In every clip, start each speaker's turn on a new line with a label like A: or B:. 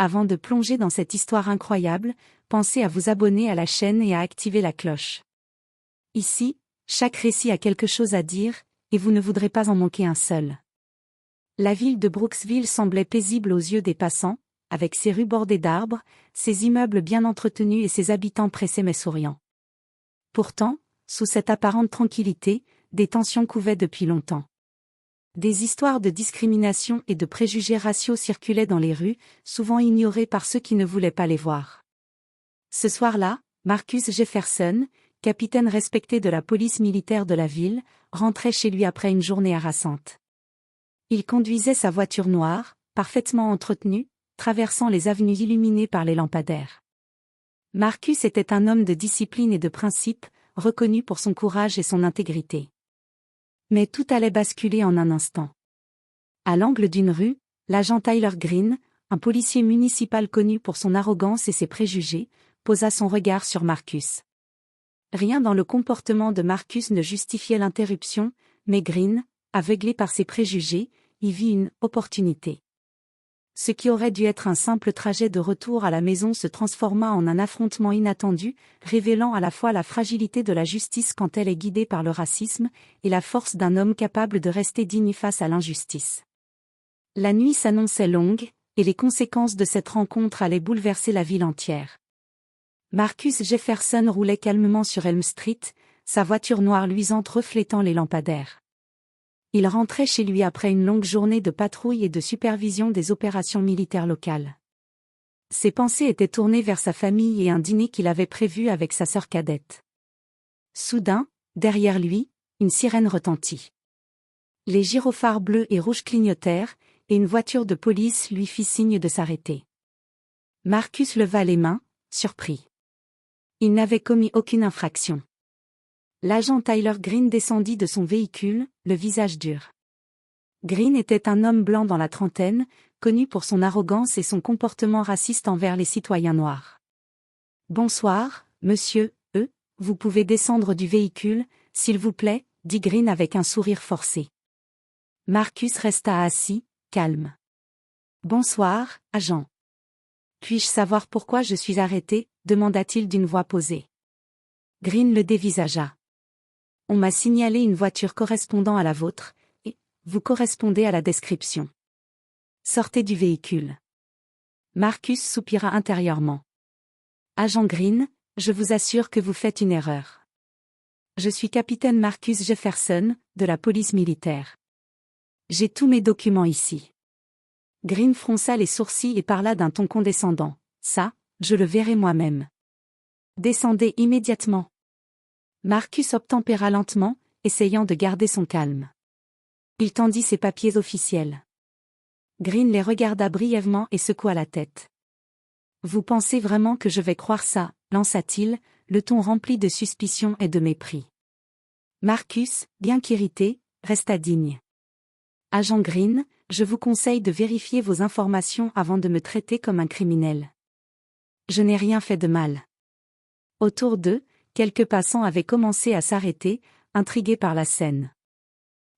A: Avant de plonger dans cette histoire incroyable, pensez à vous abonner à la chaîne et à activer la cloche. Ici, chaque récit a quelque chose à dire, et vous ne voudrez pas en manquer un seul. La ville de Brooksville semblait paisible aux yeux des passants, avec ses rues bordées d'arbres, ses immeubles bien entretenus et ses habitants pressés mais souriants. Pourtant, sous cette apparente tranquillité, des tensions couvaient depuis longtemps. Des histoires de discrimination et de préjugés raciaux circulaient dans les rues, souvent ignorées par ceux qui ne voulaient pas les voir. Ce soir-là, Marcus Jefferson, capitaine respecté de la police militaire de la ville, rentrait chez lui après une journée harassante. Il conduisait sa voiture noire, parfaitement entretenue, traversant les avenues illuminées par les lampadaires. Marcus était un homme de discipline et de principe, reconnu pour son courage et son intégrité. Mais tout allait basculer en un instant. À l'angle d'une rue, l'agent Tyler Green, un policier municipal connu pour son arrogance et ses préjugés, posa son regard sur Marcus. Rien dans le comportement de Marcus ne justifiait l'interruption, mais Green, aveuglé par ses préjugés, y vit une opportunité. Ce qui aurait dû être un simple trajet de retour à la maison se transforma en un affrontement inattendu, révélant à la fois la fragilité de la justice quand elle est guidée par le racisme, et la force d'un homme capable de rester digne face à l'injustice. La nuit s'annonçait longue, et les conséquences de cette rencontre allaient bouleverser la ville entière. Marcus Jefferson roulait calmement sur Elm Street, sa voiture noire luisante reflétant les lampadaires. Il rentrait chez lui après une longue journée de patrouille et de supervision des opérations militaires locales. Ses pensées étaient tournées vers sa famille et un dîner qu'il avait prévu avec sa sœur cadette. Soudain, derrière lui, une sirène retentit. Les gyrophares bleus et rouges clignotèrent, et une voiture de police lui fit signe de s'arrêter. Marcus leva les mains, surpris. Il n'avait commis aucune infraction. L'agent Tyler Green descendit de son véhicule, le visage dur. Green était un homme blanc dans la trentaine, connu pour son arrogance et son comportement raciste envers les citoyens noirs. « Bonsoir, monsieur, vous pouvez descendre du véhicule, s'il vous plaît, » dit Green avec un sourire forcé. Marcus resta assis, calme. « Bonsoir, agent. Puis-je savoir pourquoi je suis arrêté ?» demanda-t-il d'une voix posée. Green le dévisagea. On m'a signalé une voiture correspondant à la vôtre, et vous correspondez à la description. Sortez du véhicule. Marcus soupira intérieurement. Agent Green, je vous assure que vous faites une erreur. Je suis capitaine Marcus Jefferson, de la police militaire. J'ai tous mes documents ici. Green fronça les sourcils et parla d'un ton condescendant. Ça, je le verrai moi-même. Descendez immédiatement. Marcus obtempéra lentement, essayant de garder son calme. Il tendit ses papiers officiels. Green les regarda brièvement et secoua la tête. « Vous pensez vraiment que je vais croire ça ?» lança-t-il, le ton rempli de suspicion et de mépris. Marcus, bien qu'irrité, resta digne. « Agent Green, je vous conseille de vérifier vos informations avant de me traiter comme un criminel. Je n'ai rien fait de mal. » Autour d'eux, quelques passants avaient commencé à s'arrêter, intrigués par la scène.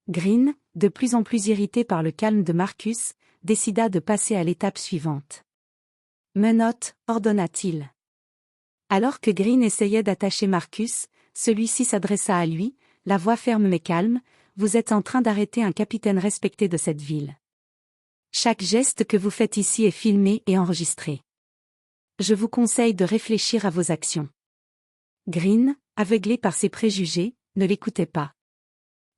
A: Green, de plus en plus irrité par le calme de Marcus, décida de passer à l'étape suivante. « Menottes » ordonna-t-il. Alors que Green essayait d'attacher Marcus, celui-ci s'adressa à lui, la voix ferme mais calme. « Vous êtes en train d'arrêter un capitaine respecté de cette ville. Chaque geste que vous faites ici est filmé et enregistré. Je vous conseille de réfléchir à vos actions. » Green, aveuglé par ses préjugés, ne l'écoutait pas.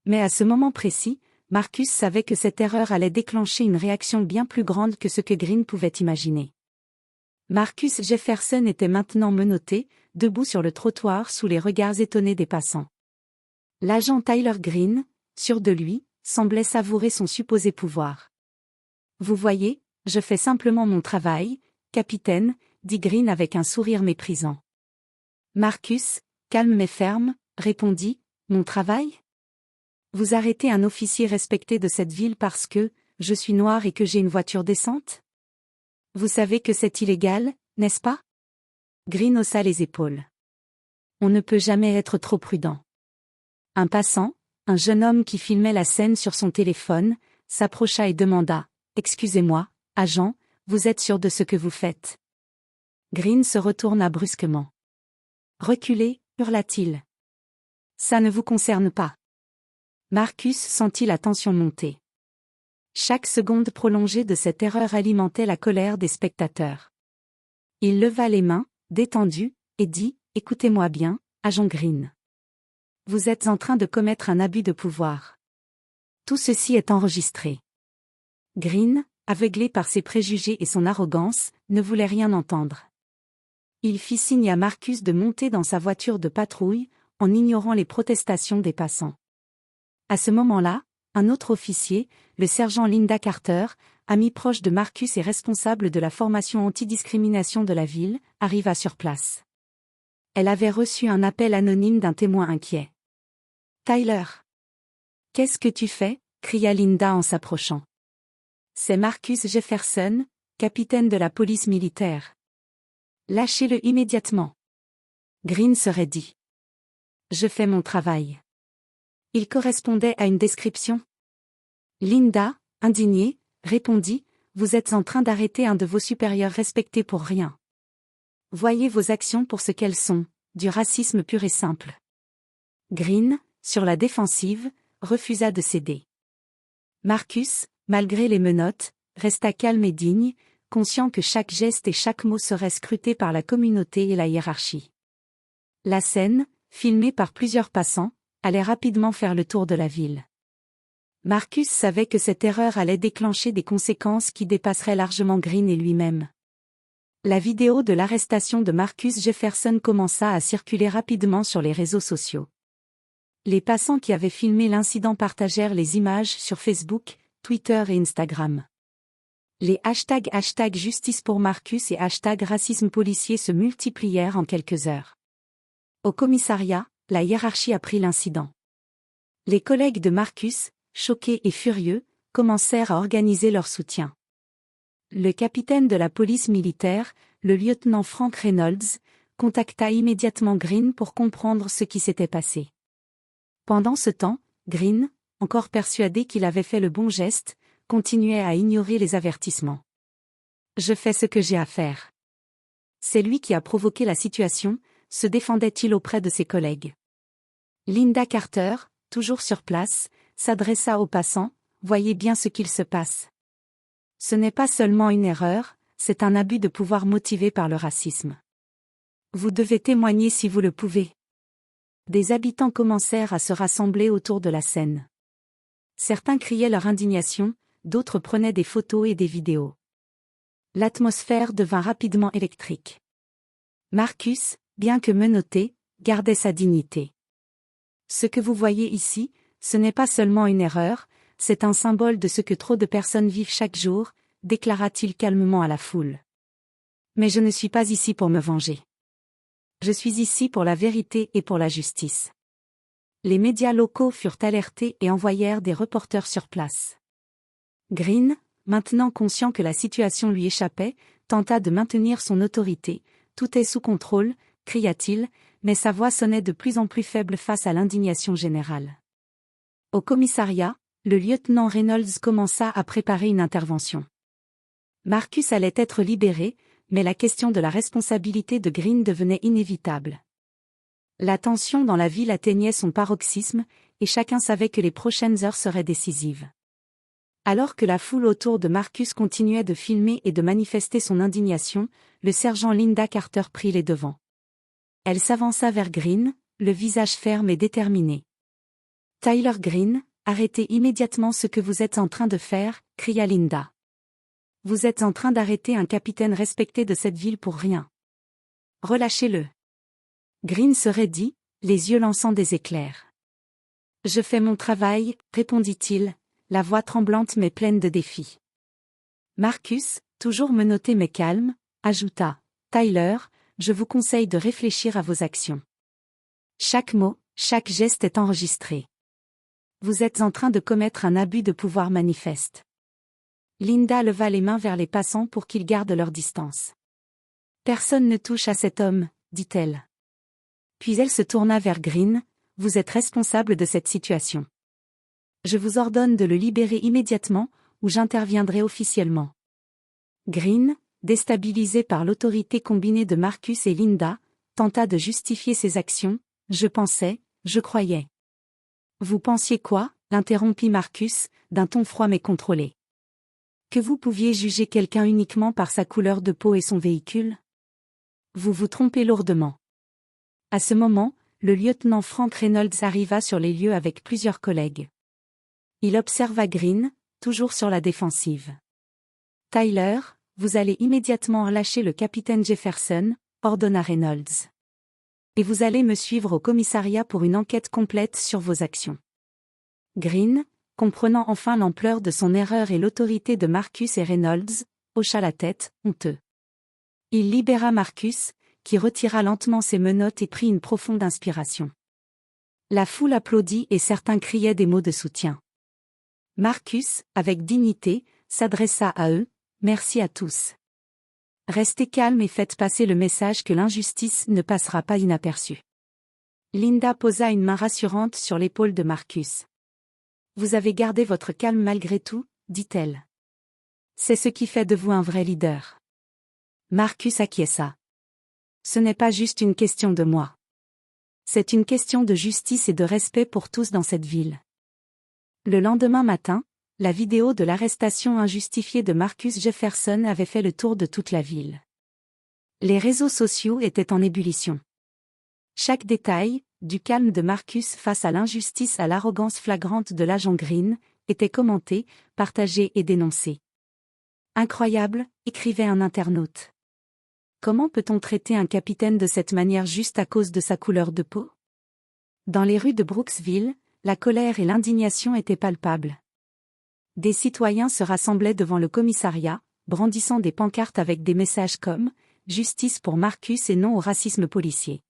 A: Mais à ce moment précis, Marcus savait que cette erreur allait déclencher une réaction bien plus grande que ce que Green pouvait imaginer. Marcus Jefferson était maintenant menotté, debout sur le trottoir sous les regards étonnés des passants. L'agent Tyler Green, sûr de lui, semblait savourer son supposé pouvoir. « Vous voyez, je fais simplement mon travail, capitaine, » dit Green avec un sourire méprisant. Marcus, calme mais ferme, répondit, « Mon travail ? Vous arrêtez un officier respecté de cette ville parce que je suis noir et que j'ai une voiture décente ? Vous savez que c'est illégal, n'est-ce pas ?» Green haussa les épaules. On ne peut jamais être trop prudent. Un passant, un jeune homme qui filmait la scène sur son téléphone, s'approcha et demanda, « Excusez-moi, agent, vous êtes sûr de ce que vous faites? Green se retourna brusquement. Reculez, hurla-t-il. Ça ne vous concerne pas. Marcus sentit la tension monter. Chaque seconde prolongée de cette erreur alimentait la colère des spectateurs. Il leva les mains, détendu, et dit, « Écoutez-moi bien, agent Green. Vous êtes en train de commettre un abus de pouvoir. Tout ceci est enregistré. » Green, aveuglé par ses préjugés et son arrogance, ne voulait rien entendre. Il fit signe à Marcus de monter dans sa voiture de patrouille, en ignorant les protestations des passants. À ce moment-là, un autre officier, le sergent Linda Carter, ami proche de Marcus et responsable de la formation antidiscrimination de la ville, arriva sur place. Elle avait reçu un appel anonyme d'un témoin inquiet. « Tyler! Qu'est-ce que tu fais ?» cria Linda en s'approchant. « C'est Marcus Jefferson, capitaine de la police militaire. Lâchez-le immédiatement. » Green se raidit. « Je fais mon travail. » Il correspondait à une description. Linda, indignée, répondit, « Vous êtes en train d'arrêter un de vos supérieurs respectés pour rien. Voyez vos actions pour ce qu'elles sont, du racisme pur et simple. » Green, sur la défensive, refusa de céder. Marcus, malgré les menottes, resta calme et digne, conscient que chaque geste et chaque mot serait scruté par la communauté et la hiérarchie. La scène, filmée par plusieurs passants, allait rapidement faire le tour de la ville. Marcus savait que cette erreur allait déclencher des conséquences qui dépasseraient largement Green et lui-même. La vidéo de l'arrestation de Marcus Jefferson commença à circuler rapidement sur les réseaux sociaux. Les passants qui avaient filmé l'incident partagèrent les images sur Facebook, Twitter et Instagram. Les hashtags justice pour Marcus et #racisme policier se multiplièrent en quelques heures. Au commissariat, la hiérarchie apprit l'incident. Les collègues de Marcus, choqués et furieux, commencèrent à organiser leur soutien. Le capitaine de la police militaire, le lieutenant Frank Reynolds, contacta immédiatement Green pour comprendre ce qui s'était passé. Pendant ce temps, Green, encore persuadé qu'il avait fait le bon geste, continuait à ignorer les avertissements. « Je fais ce que j'ai à faire. » C'est lui qui a provoqué la situation, se défendait-il auprès de ses collègues. Linda Carter, toujours sur place, s'adressa aux passants, « Voyez bien ce qu'il se passe. Ce n'est pas seulement une erreur, c'est un abus de pouvoir motivé par le racisme. Vous devez témoigner si vous le pouvez. » Des habitants commencèrent à se rassembler autour de la scène. Certains criaient leur indignation, d'autres prenaient des photos et des vidéos. L'atmosphère devint rapidement électrique. Marcus, bien que menotté, gardait sa dignité. « Ce que vous voyez ici, ce n'est pas seulement une erreur, c'est un symbole de ce que trop de personnes vivent chaque jour, » déclara-t-il calmement à la foule. « Mais je ne suis pas ici pour me venger. Je suis ici pour la vérité et pour la justice. » Les médias locaux furent alertés et envoyèrent des reporters sur place. Green, maintenant conscient que la situation lui échappait, tenta de maintenir son autorité. « Tout est sous contrôle », cria-t-il, mais sa voix sonnait de plus en plus faible face à l'indignation générale. Au commissariat, le lieutenant Reynolds commença à préparer une intervention. Marcus allait être libéré, mais la question de la responsabilité de Green devenait inévitable. La tension dans la ville atteignait son paroxysme, et chacun savait que les prochaines heures seraient décisives. Alors que la foule autour de Marcus continuait de filmer et de manifester son indignation, le sergent Linda Carter prit les devants. Elle s'avança vers Green, le visage ferme et déterminé. « Tyler Green, arrêtez immédiatement ce que vous êtes en train de faire », cria Linda. « Vous êtes en train d'arrêter un capitaine respecté de cette ville pour rien. Relâchez-le. » Green se raidit, les yeux lançant des éclairs. « Je fais mon travail », répondit-il, la voix tremblante mais pleine de défi. Marcus, toujours menotté mais calme, ajouta, « Tyler, je vous conseille de réfléchir à vos actions. Chaque mot, chaque geste est enregistré. Vous êtes en train de commettre un abus de pouvoir manifeste. » Linda leva les mains vers les passants pour qu'ils gardent leur distance. « Personne ne touche à cet homme, » dit-elle. Puis elle se tourna vers Green, « Vous êtes responsable de cette situation. Je vous ordonne de le libérer immédiatement, ou j'interviendrai officiellement. » Green, déstabilisé par l'autorité combinée de Marcus et Linda, tenta de justifier ses actions. « Je pensais, je croyais. » « Vous pensiez quoi ?» l'interrompit Marcus, d'un ton froid mais contrôlé. « Que vous pouviez juger quelqu'un uniquement par sa couleur de peau et son véhicule ? Vous vous trompez lourdement. » À ce moment, le lieutenant Frank Reynolds arriva sur les lieux avec plusieurs collègues. Il observa Green, toujours sur la défensive. « Tyler, vous allez immédiatement relâcher le capitaine Jefferson, » ordonna Reynolds. « Et vous allez me suivre au commissariat pour une enquête complète sur vos actions. » Green, comprenant enfin l'ampleur de son erreur et l'autorité de Marcus et Reynolds, hocha la tête, honteux. Il libéra Marcus, qui retira lentement ses menottes et prit une profonde inspiration. La foule applaudit et certains criaient des mots de soutien. Marcus, avec dignité, s'adressa à eux. « Merci à tous. Restez calmes et faites passer le message que l'injustice ne passera pas inaperçue. » Linda posa une main rassurante sur l'épaule de Marcus. « Vous avez gardé votre calme malgré tout, » dit-elle. « C'est ce qui fait de vous un vrai leader. » Marcus acquiesça. « Ce n'est pas juste une question de moi. C'est une question de justice et de respect pour tous dans cette ville. » Le lendemain matin, la vidéo de l'arrestation injustifiée de Marcus Jefferson avait fait le tour de toute la ville. Les réseaux sociaux étaient en ébullition. Chaque détail, du calme de Marcus face à l'injustice à l'arrogance flagrante de l'agent Green, était commenté, partagé et dénoncé. « Incroyable », écrivait un internaute. « Comment peut-on traiter un capitaine de cette manière juste à cause de sa couleur de peau ?» Dans les rues de Brooksville, la colère et l'indignation étaient palpables. Des citoyens se rassemblaient devant le commissariat, brandissant des pancartes avec des messages comme « Justice pour Marcus et non au racisme policier ».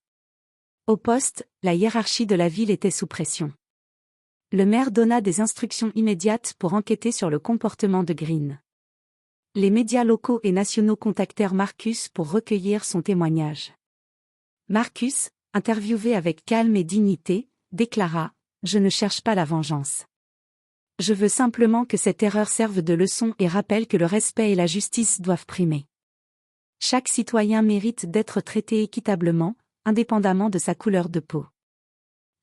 A: Au poste, la hiérarchie de la ville était sous pression. Le maire donna des instructions immédiates pour enquêter sur le comportement de Green. Les médias locaux et nationaux contactèrent Marcus pour recueillir son témoignage. Marcus, interviewé avec calme et dignité, déclara « Je ne cherche pas la vengeance. Je veux simplement que cette erreur serve de leçon et rappelle que le respect et la justice doivent primer. Chaque citoyen mérite d'être traité équitablement, indépendamment de sa couleur de peau. »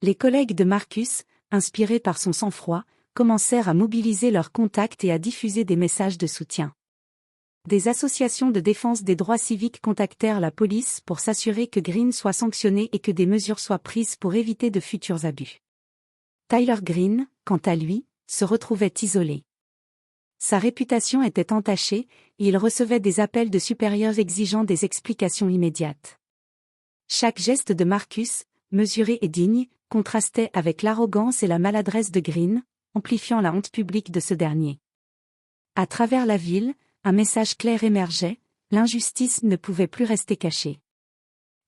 A: Les collègues de Marcus, inspirés par son sang-froid, commencèrent à mobiliser leurs contacts et à diffuser des messages de soutien. Des associations de défense des droits civiques contactèrent la police pour s'assurer que Green soit sanctionné et que des mesures soient prises pour éviter de futurs abus. Tyler Green, quant à lui, se retrouvait isolé. Sa réputation était entachée, et il recevait des appels de supérieurs exigeant des explications immédiates. Chaque geste de Marcus, mesuré et digne, contrastait avec l'arrogance et la maladresse de Green, amplifiant la honte publique de ce dernier. À travers la ville, un message clair émergeait, l'injustice ne pouvait plus rester cachée.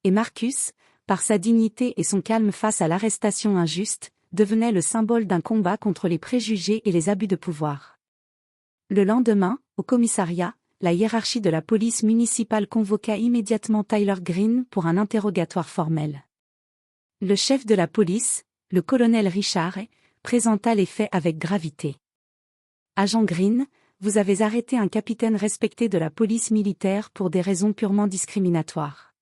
A: Et Marcus, par sa dignité et son calme face à l'arrestation injuste, devenait le symbole d'un combat contre les préjugés et les abus de pouvoir. Le lendemain, au commissariat, la hiérarchie de la police municipale convoqua immédiatement Tyler Green pour un interrogatoire formel. Le chef de la police, le colonel Richard, présenta les faits avec gravité. « Agent Green, vous avez arrêté un capitaine respecté de la police militaire pour des raisons purement discriminatoires. »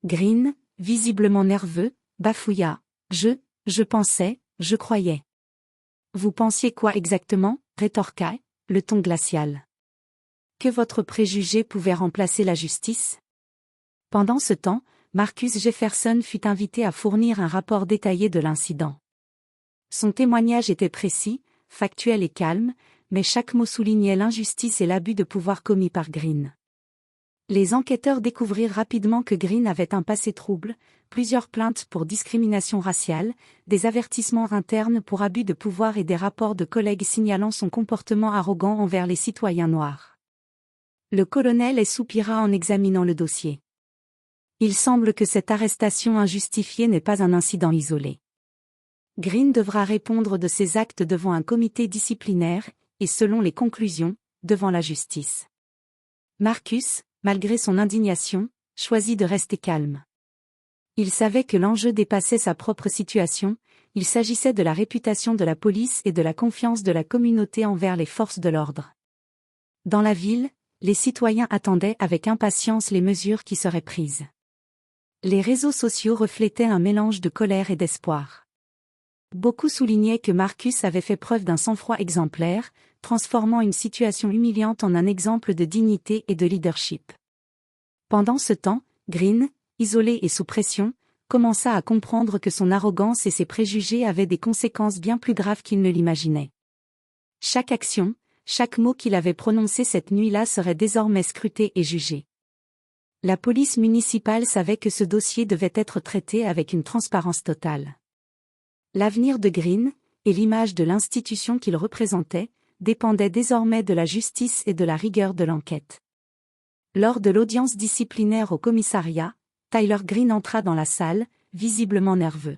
A: Green, visiblement nerveux, bafouilla. « Je pensais, je croyais. » « Vous pensiez quoi exactement ?» rétorqua, le ton glacial. « Que votre préjugé pouvait remplacer la justice ?» Pendant ce temps, Marcus Jefferson fut invité à fournir un rapport détaillé de l'incident. Son témoignage était précis, factuel et calme, mais chaque mot soulignait l'injustice et l'abus de pouvoir commis par Green. Les enquêteurs découvrirent rapidement que Green avait un passé trouble, plusieurs plaintes pour discrimination raciale, des avertissements internes pour abus de pouvoir et des rapports de collègues signalant son comportement arrogant envers les citoyens noirs. Le colonel soupira en examinant le dossier. Il semble que cette arrestation injustifiée n'est pas un incident isolé. Green devra répondre de ses actes devant un comité disciplinaire, et selon les conclusions, devant la justice. Marcus, malgré son indignation, choisit de rester calme. Il savait que l'enjeu dépassait sa propre situation, il s'agissait de la réputation de la police et de la confiance de la communauté envers les forces de l'ordre. Dans la ville, Les citoyens attendaient avec impatience les mesures qui seraient prises. Les réseaux sociaux reflétaient un mélange de colère et d'espoir. Beaucoup soulignaient que Marcus avait fait preuve d'un sang-froid exemplaire, transformant une situation humiliante en un exemple de dignité et de leadership. Pendant ce temps, Green, isolé et sous pression, commença à comprendre que son arrogance et ses préjugés avaient des conséquences bien plus graves qu'il ne l'imaginait. Chaque action, chaque mot qu'il avait prononcé cette nuit-là serait désormais scruté et jugé. La police municipale savait que ce dossier devait être traité avec une transparence totale. L'avenir de Green, et l'image de l'institution qu'il représentait, dépendaient désormais de la justice et de la rigueur de l'enquête. Lors de l'audience disciplinaire au commissariat, Tyler Green entra dans la salle, visiblement nerveux.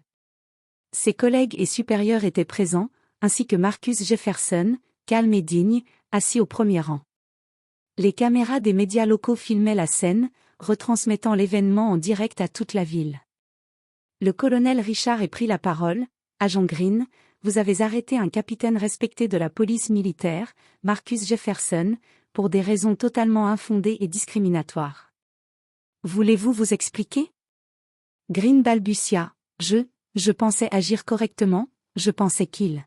A: Ses collègues et supérieurs étaient présents, ainsi que Marcus Jefferson, calme et digne, assis au premier rang. Les caméras des médias locaux filmaient la scène, retransmettant l'événement en direct à toute la ville. Le colonel Richard ait pris la parole. « Agent Green, vous avez arrêté un capitaine respecté de la police militaire, Marcus Jefferson, pour des raisons totalement infondées et discriminatoires. Voulez-vous vous expliquer » Green balbutia. « Je pensais agir correctement, je pensais qu'il... »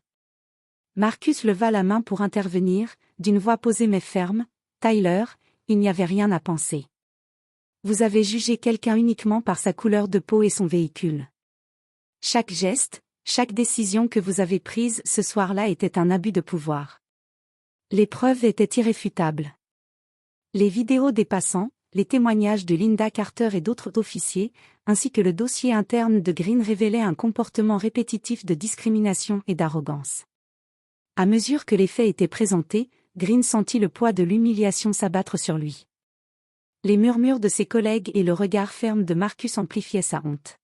A: Marcus leva la main pour intervenir, d'une voix posée mais ferme. « Tyler, il n'y avait rien à penser. Vous avez jugé quelqu'un uniquement par sa couleur de peau et son véhicule. Chaque geste, chaque décision que vous avez prise ce soir-là était un abus de pouvoir. Les preuves étaient irréfutables. Les vidéos des passants, les témoignages de Lynda Carter et d'autres officiers, ainsi que le dossier interne de Green révélaient un comportement répétitif de discrimination et d'arrogance. À mesure que les faits étaient présentés, Green sentit le poids de l'humiliation s'abattre sur lui. Les murmures de ses collègues et le regard ferme de Marcus amplifiaient sa honte.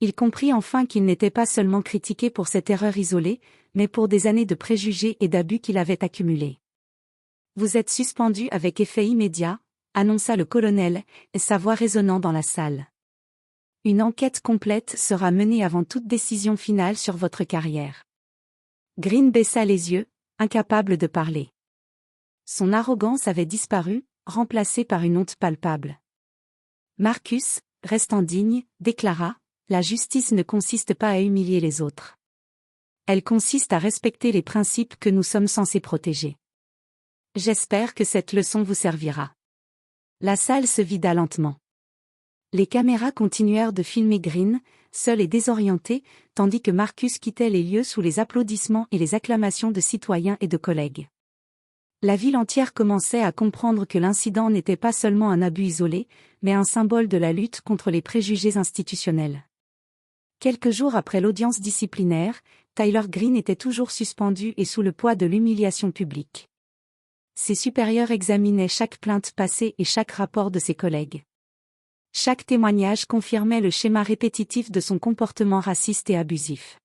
A: Il comprit enfin qu'il n'était pas seulement critiqué pour cette erreur isolée, mais pour des années de préjugés et d'abus qu'il avait accumulés. « Vous êtes suspendu avec effet immédiat », annonça le colonel, sa voix résonnant dans la salle. « Une enquête complète sera menée avant toute décision finale sur votre carrière. » Green baissa les yeux, incapable de parler. Son arrogance avait disparu, remplacée par une honte palpable. Marcus, restant digne, déclara: « La justice ne consiste pas à humilier les autres. Elle consiste à respecter les principes que nous sommes censés protéger. J'espère que cette leçon vous servira. » La salle se vida lentement. Les caméras continuèrent de filmer Green, seul et désorienté, tandis que Marcus quittait les lieux sous les applaudissements et les acclamations de citoyens et de collègues. La ville entière commençait à comprendre que l'incident n'était pas seulement un abus isolé, mais un symbole de la lutte contre les préjugés institutionnels. Quelques jours après l'audience disciplinaire, Tyler Green était toujours suspendu et sous le poids de l'humiliation publique. Ses supérieurs examinaient chaque plainte passée et chaque rapport de ses collègues. Chaque témoignage confirmait le schéma répétitif de son comportement raciste et abusif.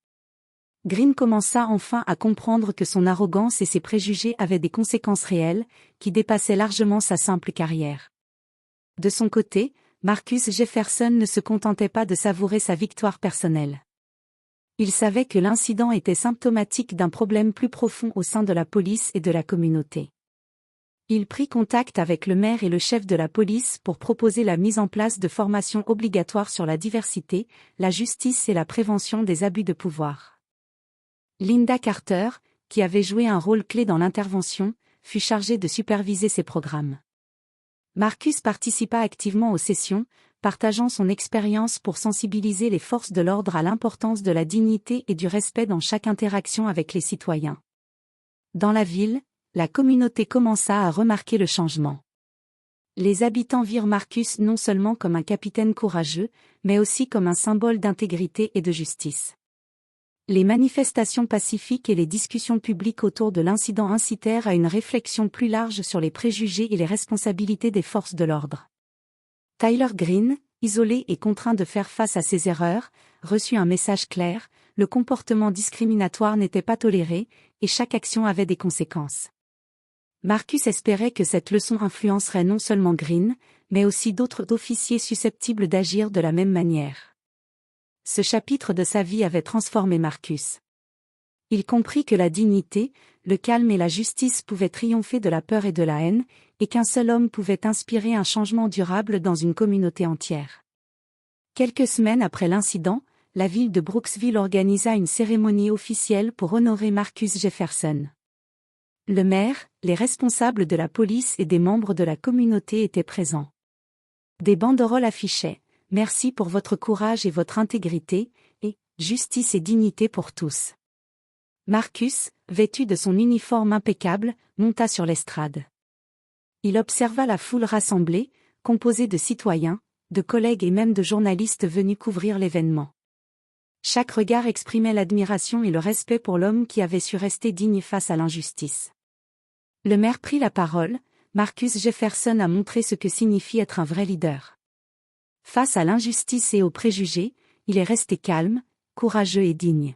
A: Green commença enfin à comprendre que son arrogance et ses préjugés avaient des conséquences réelles, qui dépassaient largement sa simple carrière. De son côté, Marcus Jefferson ne se contentait pas de savourer sa victoire personnelle. Il savait que l'incident était symptomatique d'un problème plus profond au sein de la police et de la communauté. Il prit contact avec le maire et le chef de la police pour proposer la mise en place de formations obligatoires sur la diversité, la justice et la prévention des abus de pouvoir. Lynda Carter, qui avait joué un rôle clé dans l'intervention, fut chargée de superviser ces programmes. Marcus participa activement aux sessions, partageant son expérience pour sensibiliser les forces de l'ordre à l'importance de la dignité et du respect dans chaque interaction avec les citoyens. Dans la ville, la communauté commença à remarquer le changement. Les habitants virent Marcus non seulement comme un capitaine courageux, mais aussi comme un symbole d'intégrité et de justice. Les manifestations pacifiques et les discussions publiques autour de l'incident incitèrent à une réflexion plus large sur les préjugés et les responsabilités des forces de l'ordre. Tyler Green, isolé et contraint de faire face à ses erreurs, reçut un message clair: le comportement discriminatoire n'était pas toléré, et chaque action avait des conséquences. Marcus espérait que cette leçon influencerait non seulement Green, mais aussi d'autres officiers susceptibles d'agir de la même manière. Ce chapitre de sa vie avait transformé Marcus. Il comprit que la dignité, le calme et la justice pouvaient triompher de la peur et de la haine, et qu'un seul homme pouvait inspirer un changement durable dans une communauté entière. Quelques semaines après l'incident, la ville de Brooksville organisa une cérémonie officielle pour honorer Marcus Jefferson. Le maire, les responsables de la police et des membres de la communauté étaient présents. Des banderoles affichaient « Merci pour votre courage et votre intégrité » et « Justice et dignité pour tous ». Marcus, vêtu de son uniforme impeccable, monta sur l'estrade. Il observa la foule rassemblée, composée de citoyens, de collègues et même de journalistes venus couvrir l'événement. Chaque regard exprimait l'admiration et le respect pour l'homme qui avait su rester digne face à l'injustice. Le maire prit la parole. Marcus Jefferson a montré ce que signifie être un vrai leader. Face à l'injustice et aux préjugés, il est resté calme, courageux et digne.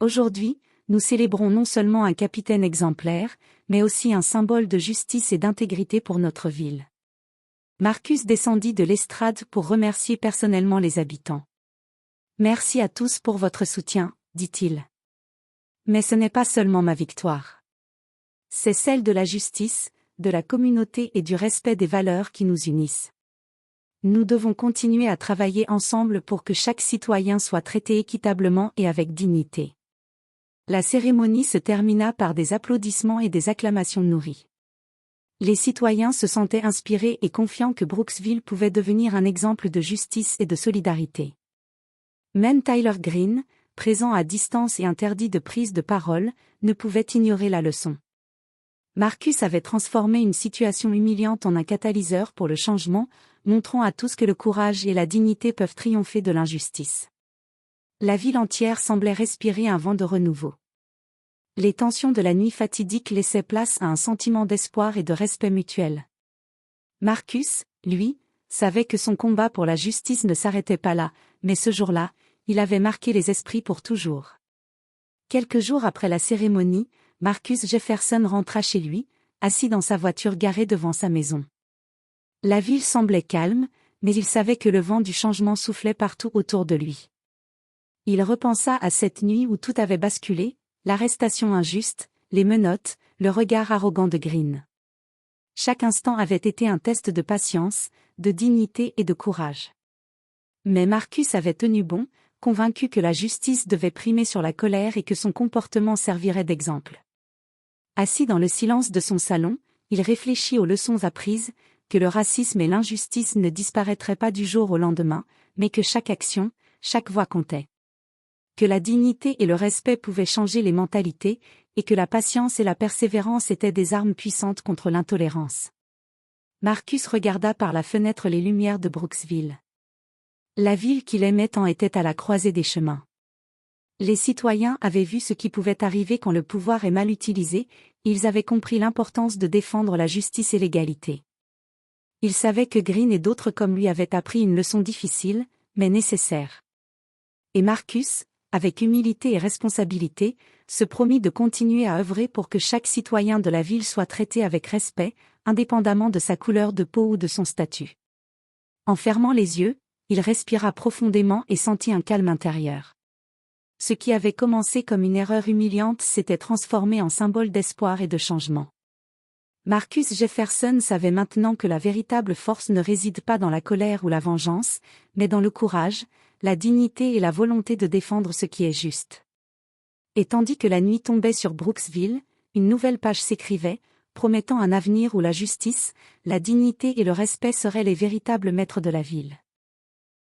A: Aujourd'hui, nous célébrons non seulement un capitaine exemplaire, mais aussi un symbole de justice et d'intégrité pour notre ville. Marcus descendit de l'estrade pour remercier personnellement les habitants. Merci à tous pour votre soutien, dit-il. Mais ce n'est pas seulement ma victoire. C'est celle de la justice, de la communauté et du respect des valeurs qui nous unissent. Nous devons continuer à travailler ensemble pour que chaque citoyen soit traité équitablement et avec dignité. La cérémonie se termina par des applaudissements et des acclamations nourries. Les citoyens se sentaient inspirés et confiants que Brooksville pouvait devenir un exemple de justice et de solidarité. Même Tyler Green, présent à distance et interdit de prise de parole, ne pouvait ignorer la leçon. Marcus avait transformé une situation humiliante en un catalyseur pour le changement, montrant à tous que le courage et la dignité peuvent triompher de l'injustice. La ville entière semblait respirer un vent de renouveau. Les tensions de la nuit fatidique laissaient place à un sentiment d'espoir et de respect mutuel. Marcus, lui, savait que son combat pour la justice ne s'arrêtait pas là, mais ce jour-là, il avait marqué les esprits pour toujours. Quelques jours après la cérémonie, Marcus Jefferson rentra chez lui, assis dans sa voiture garée devant sa maison. La ville semblait calme, mais il savait que le vent du changement soufflait partout autour de lui. Il repensa à cette nuit où tout avait basculé, l'arrestation injuste, les menottes, le regard arrogant de Green. Chaque instant avait été un test de patience, de dignité et de courage. Mais Marcus avait tenu bon, convaincu que la justice devait primer sur la colère et que son comportement servirait d'exemple. Assis dans le silence de son salon, il réfléchit aux leçons apprises, que le racisme et l'injustice ne disparaîtraient pas du jour au lendemain, mais que chaque action, chaque voix comptait. Que la dignité et le respect pouvaient changer les mentalités, et que la patience et la persévérance étaient des armes puissantes contre l'intolérance. Marcus regarda par la fenêtre les lumières de Brooksville. La ville qu'il aimait tant était à la croisée des chemins. Les citoyens avaient vu ce qui pouvait arriver quand le pouvoir est mal utilisé, ils avaient compris l'importance de défendre la justice et l'égalité. Ils savaient que Green et d'autres comme lui avaient appris une leçon difficile, mais nécessaire. Et Marcus, avec humilité et responsabilité, se promit de continuer à œuvrer pour que chaque citoyen de la ville soit traité avec respect, indépendamment de sa couleur de peau ou de son statut. En fermant les yeux, il respira profondément et sentit un calme intérieur. Ce qui avait commencé comme une erreur humiliante s'était transformé en symbole d'espoir et de changement. Marcus Jefferson savait maintenant que la véritable force ne réside pas dans la colère ou la vengeance, mais dans le courage, la dignité et la volonté de défendre ce qui est juste. Et tandis que la nuit tombait sur Brooksville, une nouvelle page s'écrivait, promettant un avenir où la justice, la dignité et le respect seraient les véritables maîtres de la ville.